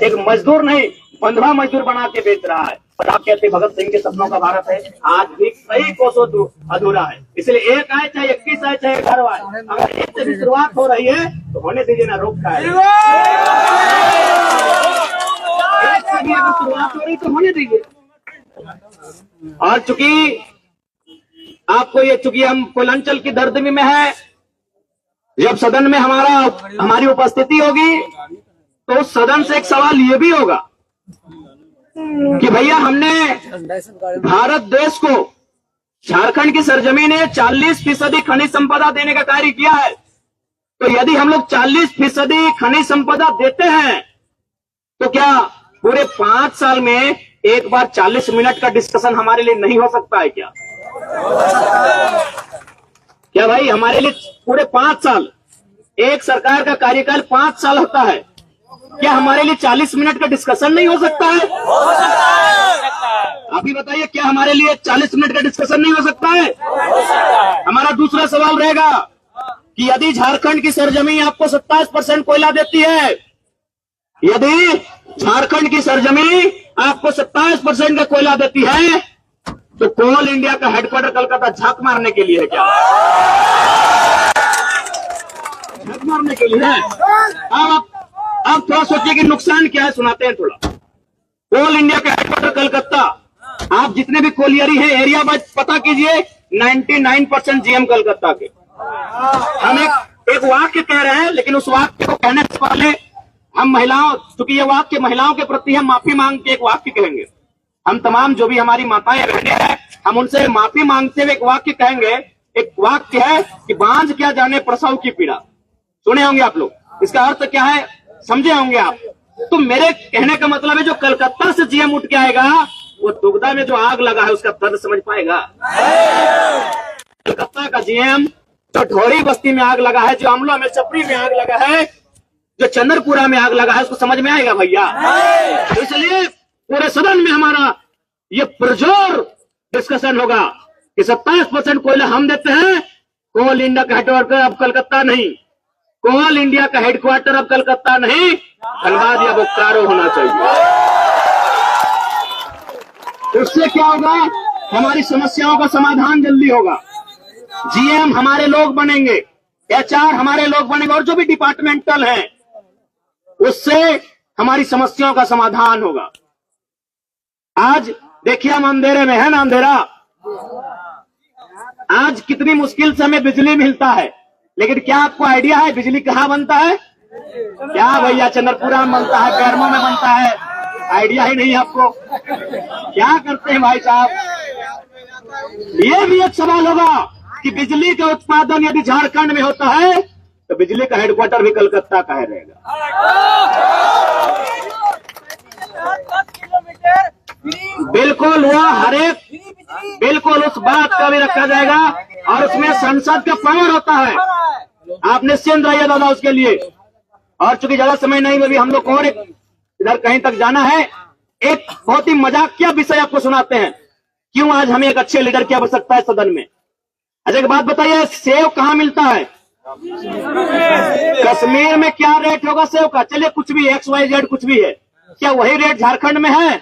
एक मजदूर नहीं, बंधुआ मजदूर बना के बेच रहा है। और आप कहते भगत सिंह के सपनों का भारत है, आज भी कई कोसों अधूरा है। इसलिए एक आए चाहे 21 आए चाहे 18 आए, अगर एक से भी शुरुआत हो रही है तो होने दीजिए ना, रोक का शुरुआत हो रही तो होने दीजिए। और चूंकि आपको ये, चूंकि हम पूर्वांचल की धरती में है, जब सदन में हमारी उपस्थिति होगी तो उस सदन से एक सवाल ये भी होगा कि भैया हमने भारत देश को, झारखंड की सरजमीन ने 40% खनिज संपदा देने का कार्य किया है। तो यदि हम लोग 40% खनिज संपदा देते हैं तो क्या पूरे 5 साल में एक बार 40 मिनट का डिस्कशन हमारे लिए नहीं हो सकता है क्या? क्या भाई हमारे लिए पूरे 5 साल, एक सरकार का कार्यकाल 5 साल होता है, क्या हमारे लिए 40 मिनट का डिस्कशन नहीं हो सकता है? हो सकता है। अभी बताइए, क्या हमारे लिए 40 मिनट का डिस्कशन नहीं हो सकता है? हो सकता है। हमारा दूसरा सवाल रहेगा कि यदि झारखंड की सरजमीन आपको 27% कोयला देती है, यदि झारखंड की सरजमीन आपको 27% का कोयला देती है, तो कोल इंडिया का हेडक्वार्टर कलकत्ता झांक मारने के लिए है क्या? झांक मारने के लिए है। अब थोड़ा सोचिए कि नुकसान क्या है, सुनाते हैं थोड़ा। कोल इंडिया का हेडक्वार्टर कलकत्ता, आप जितने भी कोलियरी हैं एरिया वाइज पता कीजिए, 99% जीएम कलकत्ता के। हम एक वाक्य कह रहे हैं, लेकिन उस वाक्य को कहने से पहले हम महिलाओं, चूंकि ये वाक्य महिलाओं के प्रति हम माफी मांग के एक वाक्य कहेंगे। हम तमाम जो भी हमारी माताएं बहनें हैं, हम उनसे माफी मांगते हुए एक वाक्य कहेंगे। एक वाक्य है कि बांझ क्या जाने प्रसव की पीड़ा, सुने होंगे आप लोग। इसका अर्थ क्या है समझे होंगे आप। तो मेरे कहने का मतलब है, जो कलकत्ता से जीएम उठ के आएगा वो दुगदा में जो आग लगा है उसका दर्द समझ पाएगा? कलकत्ता का जीएम जो ढोरी बस्ती में आग लगा है, जो अमला में, चपरी में आग लगा है, जो चंद्रपुरा में आग लगा है, उसको समझ में आएगा भैया? तो इसलिए पूरे सदन में हमारा ये पुरजोर डिस्कशन होगा कि 27% कोयला हम देते हैं, कोल इंडिया का हेडक्वार्टर अब कलकत्ता नहीं, कोल इंडिया का हेडक्वार्टर अब कलकत्ता नहीं, धनबाद या बोकारो होना चाहिए। उससे क्या होगा, हमारी समस्याओं का समाधान जल्दी होगा। जीएम हमारे लोग बनेंगे, एचआर हमारे लोग बनेंगे, और जो भी डिपार्टमेंटल हैं, उससे हमारी समस्याओं का समाधान होगा। आज देखिए हम अंधेरे में है ना, अंधेरा। आज कितनी मुश्किल से हमें बिजली मिलता है, लेकिन क्या आपको आइडिया है बिजली कहाँ बनता है? क्या भैया चंद्रपुरा में बनता है, कैरमो में बनता है? आइडिया ही नहीं आपको। क्या करते हैं भाई साहब? ये भी एक सवाल होगा कि बिजली का उत्पादन यदि झारखंड में होता है तो बिजली का हेडक्वार्टर भी कलकत्ता का है रहेगा। बिल्कुल वह हरेक, बिल्कुल उस बात का भी रखा जाएगा, और उसमें संसद का पावर होता है। आप निश्चिंत रहिए दादा उसके लिए। और चूंकि ज्यादा समय नहीं, अभी हम लोग और इधर कहीं तक जाना है। एक बहुत ही मजाकिया विषय आपको सुनाते हैं, क्यों आज हमें एक अच्छे लीडर की आवश्यकता है सदन में। अच्छा एक बात बताइए, सेव कहाँ मिलता है? कश्मीर में क्या रेट होगा सेव का? चलिए कुछ भी XYZ कुछ भी है, क्या वही रेट झारखंड में है?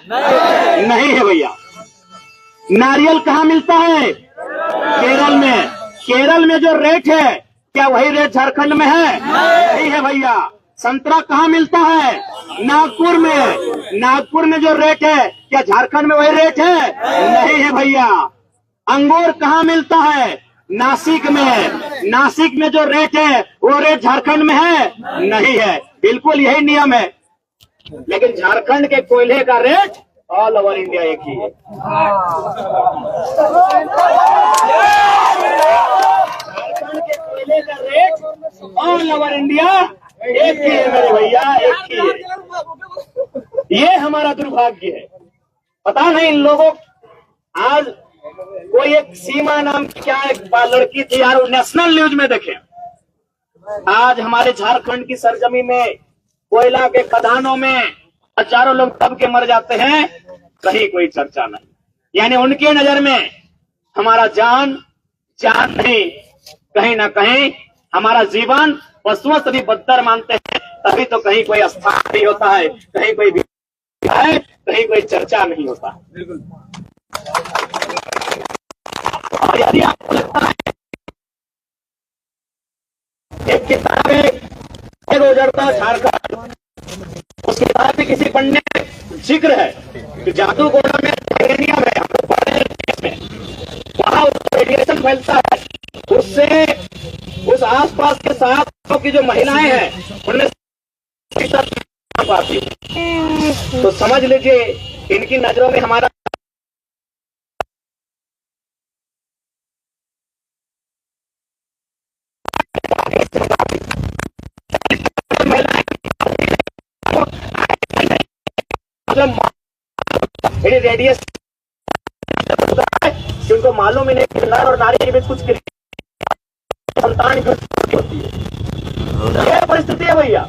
नहीं है भैया। नारियल कहाँ मिलता है? केरल में। केरल में जो रेट है, क्या वही रेट झारखंड में है? नहीं है भैया। संतरा कहाँ मिलता है? नागपुर में। नागपुर में जो रेट है, क्या झारखंड में वही रेट है? नहीं है भैया। अंगूर कहाँ मिलता है? नासिक में। नासिक में जो रेट है वो रेट झारखंड में है? नहीं है। बिल्कुल यही नियम है। लेकिन झारखंड के कोयले का रेट ऑल ओवर इंडिया एक ही है। झारखंड के कोयले का रेट ऑल ओवर इंडिया एक ही है मेरे भैया, एक ही है। ये हमारा दुर्भाग्य है। पता नहीं इन लोगों, आज कोई एक सीमा नाम की क्या एक लड़की थी यार, नेशनल न्यूज में देखे, आज हमारे झारखंड की सरजमी में कोयला के खदानों में हजारों लोग दब के मर जाते हैं, कहीं कोई चर्चा नहीं। यानी उनके नजर में हमारा जान नहीं, कहीं ना कहीं हमारा जीवन पशुओं से भी बदतर मानते हैं। तभी तो कहीं कोई स्थान नहीं होता है, कहीं कोई है, कहीं कोई चर्चा नहीं होता। और यदि आपको लगता है एक किताब में गुजरता झारखंड, उस किताब में किसी पंडित में जिक्र है कि जादू गोला में यूरेनियम है, हम लोग पढ़े में वहां रेडिएशन फैलता है, उससे उस आसपास के साथ की जो महिलाएं हैं उनमें पाती, तो समझ लीजिए इनकी नजरों में हमारा रेडिएशन जिनको मालूम ही नहीं, नर और नारी के बीच कुछ संतान होती है, यह परिस्थिति है भैया।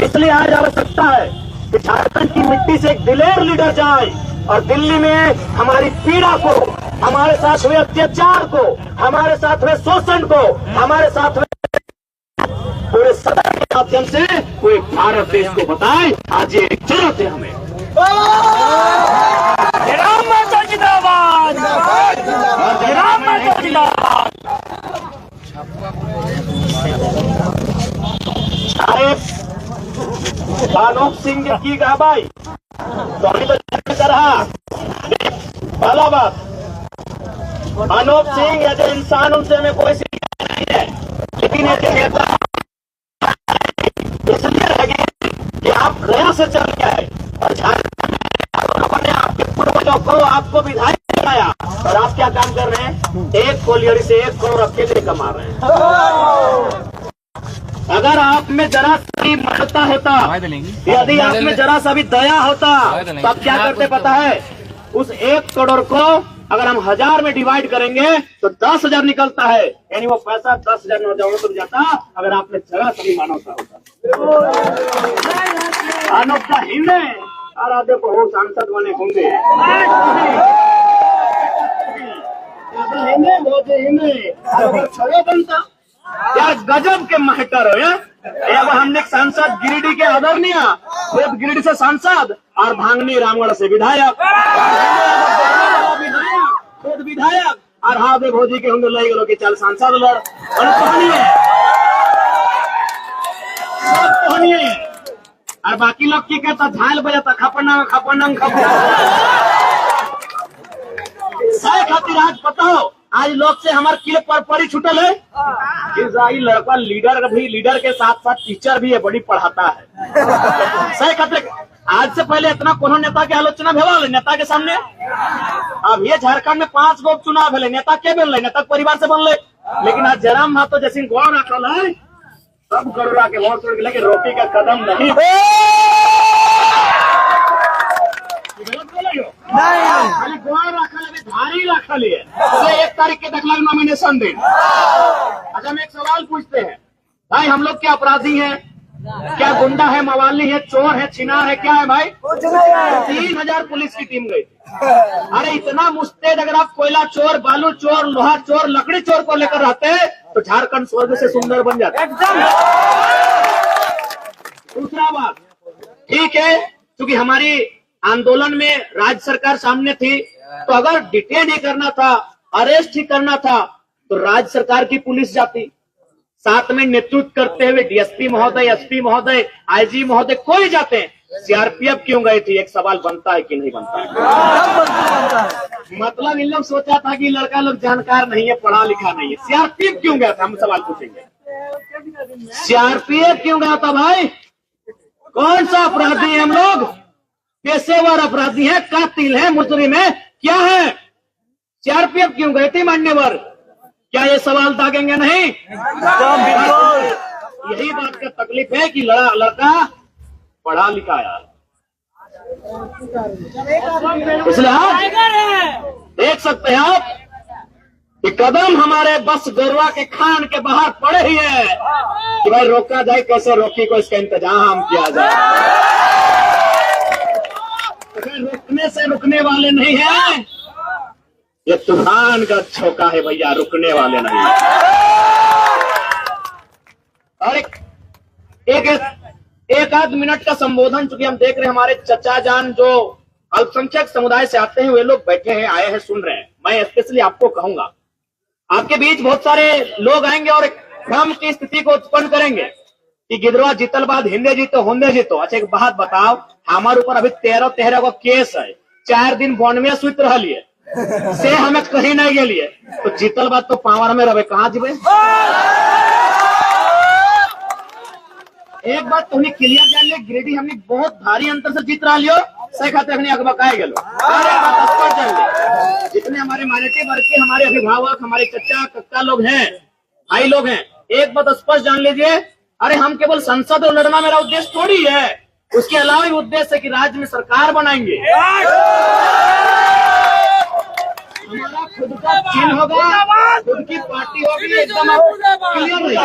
इसलिए आज आवश्यकता है कि झारखंड की मिट्टी से एक दिलेर लीडर जाए और दिल्ली में हमारी पीड़ा को, हमारे साथ हुए अत्याचार को, हमारे साथ हुए शोषण को, हमारे साथ हुए पूरे सदन के माध्यम से कोई भारत देश को बताए। आज ये जरूरत है हमें। राम माता जिंदाबाद, राम माता जिंदाबाद। अनूप सिंह की कहा भाई तो अभी तो कर रहा पहला बात, अनूप सिंह ऐसे इंसान उनसे हमें कोई शिकायत नहीं है, लेकिन ऐसे नेता इसलिए लगे कि आप गया से चल के आए और झारखंड ने आपके पूर्वजों को आपको विधायक बनाया और आप क्या काम कर रहे हैं, एक कोलियरी से 1 करोड़ अकेले कमा रहे हैं। अगर आप में जरा सी ममता होता, यदि आप में जरा सा भी दया होता तो आप क्या करते पता है, उस 1 करोड़ को अगर हम 1000 में डिवाइड करेंगे तो 10,000 निकलता है, यानी वो पैसा 10,000 नौजवानों को जाता अगर आपने जरा सा भी मानवता होता। अनोखा हिंदे और आधे बहु सांसद बने होंगे, छवे बनता यार, गजब के महटर हो यार। हमने एक सांसद गिरिडीह के आदरणीय, खुद गिरिडीह से सांसद और भांगनी रामगढ़ से विधायक, खुद विधायक और हादे भोजी के होंगे लई गलो के चल सांसद लड़ और बाकी लोग की कहता झाल बजाता खपना खपनंग खातिर आज पता हो आज लोग से हमारे किले पर परी छुटल है। इजराइल लड़का लीडर के साथ साथ टीचर भी है, बड़ी पढ़ाता है। सही खातिर आज से पहले इतना कोनो नेता के आलोचना भेल नेता के सामने, अब ये झारखंड में 5 गो चुनाव भेले, नेता के बनले, नेता परिवार से बनले, लेकिन आज जयराम महतो जैसे गौर रखल है, सब गरुड़ा के वोट छोड़ के रोटी का कदम नहीं खाली गोड़ रखल अभी भारी रखल है। 1 तारीख के तक नॉमिनेशन दिन। अच्छा हम एक सवाल पूछते हैं भाई, हम लोग क्या अपराधी हैं, क्या गुंडा है, मवाली है, चोर है, छिनार है, क्या है भाई? 3000 पुलिस की टीम गई थी। अरे इतना मुस्तैद अगर आप कोयला चोर, बालू चोर, लोहा चोर, लकड़ी चोर को लेकर रहते हैं तो झारखंड स्वर्ग से सुंदर बन जाता। दूसरा बात, ठीक है क्योंकि हमारी आंदोलन में राज्य सरकार सामने थी, तो अगर डिटेन ही करना था, अरेस्ट ही करना था तो राज्य सरकार की पुलिस जाती, साथ में नेतृत्व करते हुए डीएसपी महोदय, एसपी महोदय, आईजी महोदय कोई जाते हैं। सीआरपीएफ क्यों गए थे, एक सवाल बनता है कि नहीं बनता है? मतलब इन लोग सोचा था कि लड़का लोग जानकार नहीं है, पढ़ा लिखा नहीं है, सीआरपीएफ क्यों गया था? हम सवाल पूछेंगे, सीआरपीएफ क्यों गया था भाई? कौन सा अपराधी है हम लोग? पेशेवर अपराधी है, कातिल है, मुजरिम है, क्या है? सीआरपीएफ क्यों गए थे मान्यवर? क्या ये सवाल दागेंगे नहीं? यही बात का तकलीफ है कि लड़का पढ़ा लिखा है, इसलिए आप देख सकते हैं आप कि कदम हमारे बस गोरवा के खान के बाहर पड़े ही है कि भाई रोका जाए, कैसे रोकी को इसका इंतजाम किया जाए। रुकने से रुकने वाले नहीं है, ये तूफान का झोंका है भैया, रुकने वाले नहीं। और एक एक आध मिनट का संबोधन, चूंकि हम देख रहे हैं हमारे चचा जान जो अल्पसंख्यक समुदाय से आते हैं वे लोग बैठे हैं, आए हैं, सुन रहे हैं। मैं स्पेशली आपको कहूंगा, आपके बीच बहुत सारे लोग आएंगे और एक भ्रम की स्थिति को उत्पन्न करेंगे कि गिदरवा जीतल बाद हिंदे जीतो होंदे जीतो। अच्छा एक बात बताओ, हमारे ऊपर अभी 13 का केस है, 4 दिन बॉन्ड में सुत रही से हमें कहीं नहीं गेलिए, तो जीतल बाद तो पावर में रहे, कहाँ जीवे। एक बात तो क्लियर जान ले, गिरिडीह हमने बहुत भारी अंतर से जीत रहा लियो, सही खाते हमने अगबकाए गेलो। और एक बात स्पष्ट जान ले, जितने हमारे माइनॉरिटी वर्ग के हमारे अभिभावक, हमारे चचा कक्का लोग हैं, भाई लोग हैं, एक बात स्पष्ट जान लीजिए, अरे हम केवल संसद और लड़ना मेरा उद्देश्य थोड़ी है, उसके अलावा भी उद्देश्य है कि राज्य में सरकार बनाएंगे, हमारा खुद का चिन्ह होगा, खुद की पार्टी होगी, एकदम क्लियर रहिए।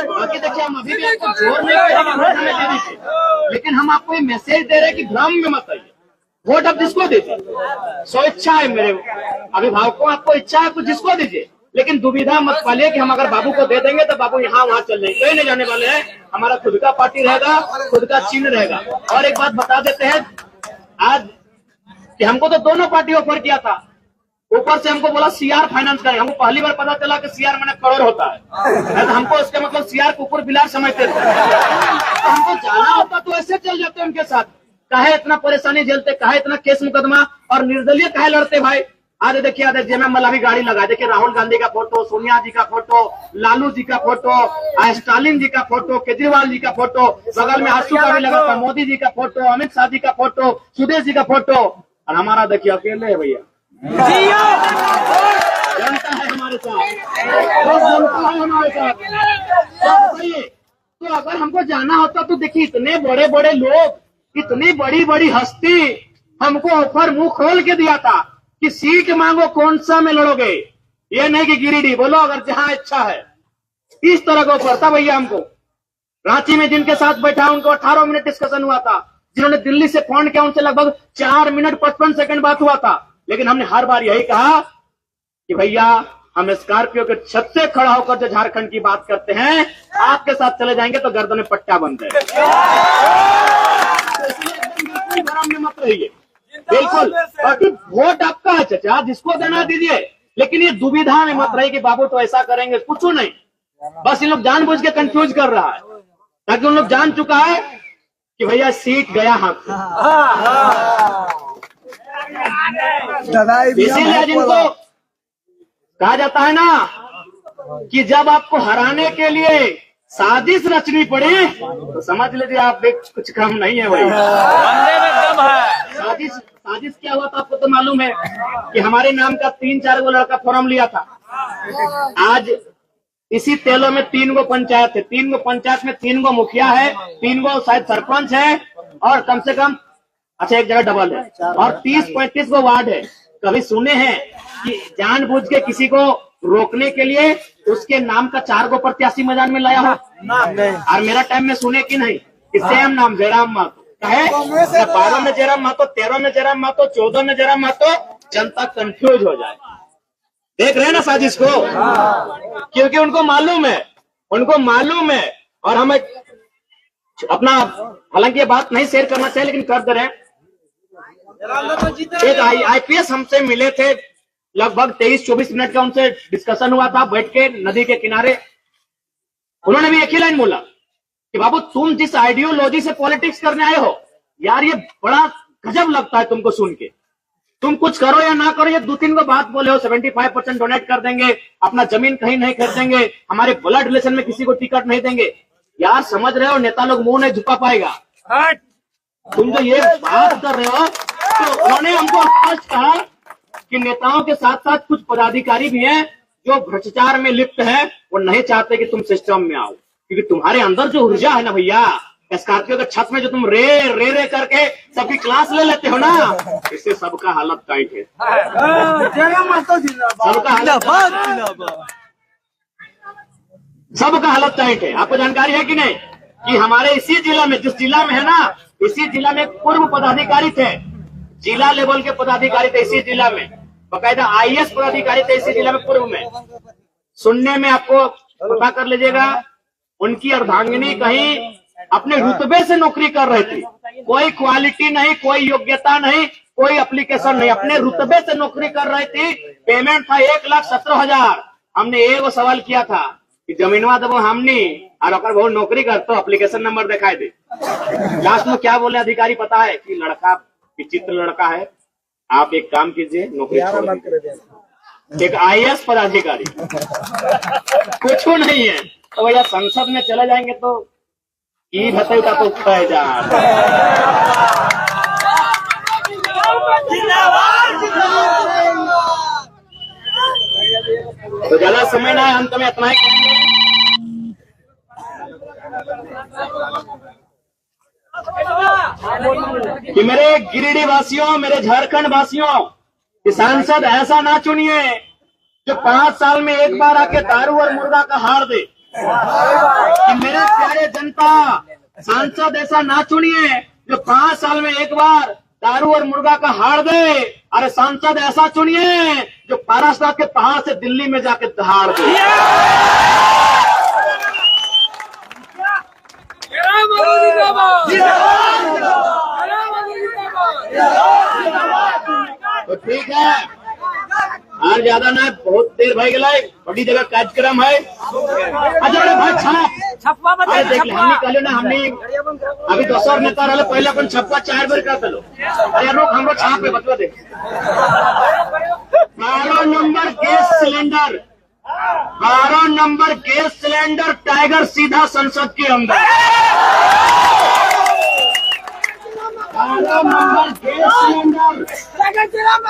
बाकी देखिए हम अभी भी आपको जोर नहीं देने के, लेकिन हम आपको ये मैसेज दे रहे हैं कि भ्रम में मत आइए, वोट आप जिसको दीजिए, सो इच्छा है मेरे अभिभावकों, आपको इच्छा है कुछ जिसको दीजिए, लेकिन दुविधा मत पालिए कि हम अगर बाबू को दे देंगे तो बाबू यहाँ वहाँ चल जाएंगे, कहीं नहीं जाने वाले हैं। हमारा खुद का पार्टी रहेगा, खुद का चिन्ह रहेगा। और एक बात बता देते हैं आज कि हमको तो दोनों पार्टी ऑफर किया था, ऊपर से हमको बोला सीआर फाइनेंस करें, हमको पहली बार पता चला कि सीआर मैंने करोड़ होता है, तो हमको उसके मतलब सीआर कुकुर बिलार समझते थे, तो हमको जाना होता तो ऐसे चल जाते उनके साथ, काहे इतना परेशानी झेलते, काहे इतना केस मुकदमा और निर्दलीय काहे लड़ते भाई। आज देखिए आज जेएमएम वाला भी गाड़ी लगा, देखिए राहुल गांधी का फोटो, सोनिया जी का फोटो, लालू जी का फोटो, स्टालिन जी का फोटो, केजरीवाल जी का फोटो, बगल में आशू का भी लगा था, मोदी जी का फोटो, अमित शाह जी का फोटो, सुदेश जी का फोटो, और हमारा देखिए अकेले है भैया, जनता है हमारे साथ, जनता है हमारे साथ। तो अगर हमको जाना होता तो देखिए इतने बड़े बड़े लोग, इतनी बड़ी बड़ी हस्ती हमको ऑफर मुंह खोल के दिया था कि सीट मांगो कौन सा में लड़ोगे, ये नहीं कि गिरिडीह बोलो अगर जहां इच्छा है, इस तरह का ऑफर था भैया हमको। रांची में जिनके साथ बैठा उनको 18 मिनट डिस्कशन हुआ था, जिन्होंने दिल्ली से फोन किया उनसे लगभग 4 मिनट 55 सेकंड बात हुआ था, लेकिन हमने हर बार यही कहा कि भैया हम स्कॉर्पियो के छत से खड़ा होकर जो झारखंड की बात करते हैं, आपके साथ चले जाएंगे तो गर्दन में पट्टा बन जाए, भ्रम में मत रहिए, बिल्कुल। बाकी वोट आपका है चचा, जिसको देना दीजिए, लेकिन ये दुविधा में मत रहिए कि बाबू तो ऐसा करेंगे, कुछ नहीं, बस इन लोग जानबूझ के कंफ्यूज कर रहा है, ताकि उन लोग जान चुका है कि भैया सीट गया हाथ से। इसीलिए जिनको कहा जाता है ना कि जब आपको हराने के लिए साजिश रचनी पड़ी तो समझ लीजिए आप कुछ कम नहीं है भाई। साजिश क्या हुआ था आपको तो मालूम है कि हमारे नाम का 3-4 गो लड़का फॉर्म लिया था। आज इसी तेलों में 3 गो पंचायत है, 3 गो पंचायत में 3 गो मुखिया है, 3 गो शायद सरपंच है, और कम से कम अच्छा एक जगह डबल है, और 30-35 गो वार्ड है। कभी सुने हैं कि जानबूझ के किसी को रोकने के लिए उसके नाम का 4 गो प्रत्याशी मैदान में लाया हो? और मेरा टाइम में सुने कि नहीं कि सेम नाम जयराम महतो कहे, 12 में जयराम महतो, 13 में जयराम महतो, 14 में जयराम महतो, जनता कंफ्यूज हो जाए। देख रहे हैं ना साजिश को, क्योंकि उनको मालूम है, और हम अपना, हालांकि ये बात नहीं शेयर करना चाहिए लेकिन कर दे रहे हैं। एक आईपीएस हमसे मिले थे, लगभग 23-24 मिनट का उनसे डिस्कशन हुआ था बैठ के नदी के किनारे। उन्होंने भी एक ही लाइन बोला कि बाबू तुम जिस आइडियोलॉजी से पॉलिटिक्स करने आए हो यार, ये बड़ा गजब लगता है तुमको सुन के। तुम कुछ करो या ना करो, ये 2-3 को बात बोले हो, 75% डोनेट कर देंगे, अपना जमीन कहीं नहीं खरीदेंगे, हमारे ब्लड रिलेशन में किसी को टिकट नहीं देंगे। यार समझ रहे हो, नेता लोग मुंह नहीं झुका पाएगा। तुम जो ये बात कर रहे हो, तो उन्होंने हमको स्पष्ट कहा कि नेताओं के साथ साथ कुछ पदाधिकारी भी हैं जो भ्रष्टाचार में लिप्त है, वो नहीं चाहते कि तुम सिस्टम में आओ, क्योंकि तुम्हारे अंदर जो ऊर्जा है ना भैया, स्कॉर्पियो के छत में जो तुम रे करके सबकी क्लास ले लेते हो ना, इससे सबका हालत टाइट है, सबका हालत टाइट है। आपको जानकारी है कि नहीं कि हमारे इसी जिला में, जिस जिला में है ना, इसी जिला में पूर्व पदाधिकारी थे, जिला लेवल के पदाधिकारी थे इसी जिला में, बकायदा आईएएस पदाधिकारी थे इसी जिला में पूर्व में। सुनने में आपको पता कर लीजिएगा, उनकी अर्धांगिनी कहीं अपने रुतबे से नौकरी कर रहे थे, कोई क्वालिटी नहीं, कोई योग्यता नहीं, कोई एप्लीकेशन नहीं, अपने रुतबे से नौकरी कर रहे थे। पेमेंट था 1,17,000। हमने एगो सवाल किया था कि जमीनवा देवो हमने और अगर बहुत नौकरी कर तो एप्लीकेशन नंबर दिखाई दे। लास्ट में क्या बोले अधिकारी पता है कि लड़का विचित्र लड़का है, आप एक काम कीजिए नौकरी छोड़ दीजिए। एक IAS पदाधिकारी कुछ नहीं है तो भैया संसद में चले जाएंगे तो की बताइए तो उठा जा। तो ज्यादा समय ना है, अंत में इतना ही कि मेरे गिरिडीह वासियों, मेरे झारखंड वासियों, कि सांसद ऐसा ना चुनिए जो 5 साल में एक बार आके दारू और मुर्गा का हार दे। कि मेरे प्यारे जनता, सांसद ऐसा ना चुनिए जो 5 साल में एक बार दारू और मुर्गा का हार दे। अरे सांसद ऐसा चुनिए जो महाराष्ट्र के पहाड़ से दिल्ली में जाके दहाड़ दे। तो ठीक है, और ज्यादा ना, बहुत देर भाई गला, बड़ी जगह कार्यक्रम है। अच्छा बड़े भाई छापा देख ले, हमने कहले ना, हमने अभी दोसर नेता रहे पहले अपन छप्पा 4 बार कर दलो। अरे रोक हमरो छाप पे बतवा दे। 12 number gas cylinder, 12 number gas cylinder tiger सीधा संसद के अंदर। 12 number gas cylinder,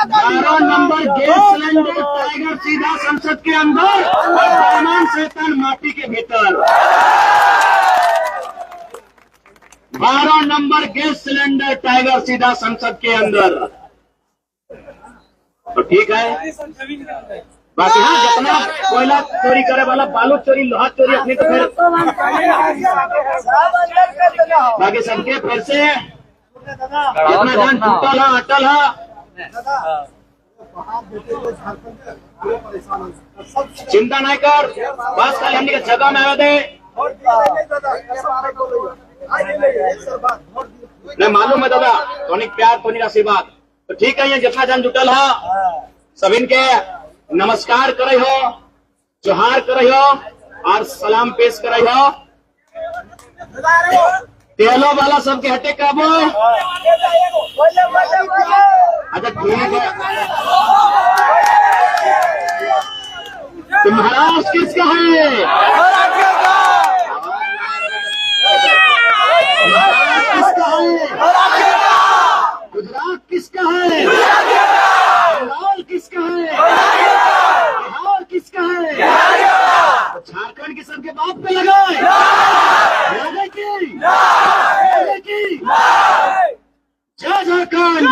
12 number gas cylinder tiger सीधा संसद के अंदर और सामान शैतान माटी के भीतर। 12 नंबर गैस सिलेंडर टाइगर सीधा संसद के अंदर। तो ठीक है, बाकी हाँ जितना कोयला चोरी करे वाला, बालू चोरी, लोहा चोरी, अपनी तो फिर बाकी सबके फिर से जितना जान टूटल है, अटल है, चिंता नहीं कर, बस कल हमने जगह में आवे दे। नहीं मालूम है दादा, तोनिक प्यार, तोनिक आशीर्वाद। तो ठीक है, ये जितना जन जुटल है सभी के नमस्कार करे हो, जोहार करे हो और सलाम पेश करे हो। तेलो वाला सबके हटे काबू। अच्छा ठीक है, तो महाराष्ट्र किसका है? महाराष्ट्र किसका है? गुजरात किसका है? बंगाल किसका है? बिहार किसका है? तो झारखंड के सबके बाप पे लगाए लगे की जय झारखंड।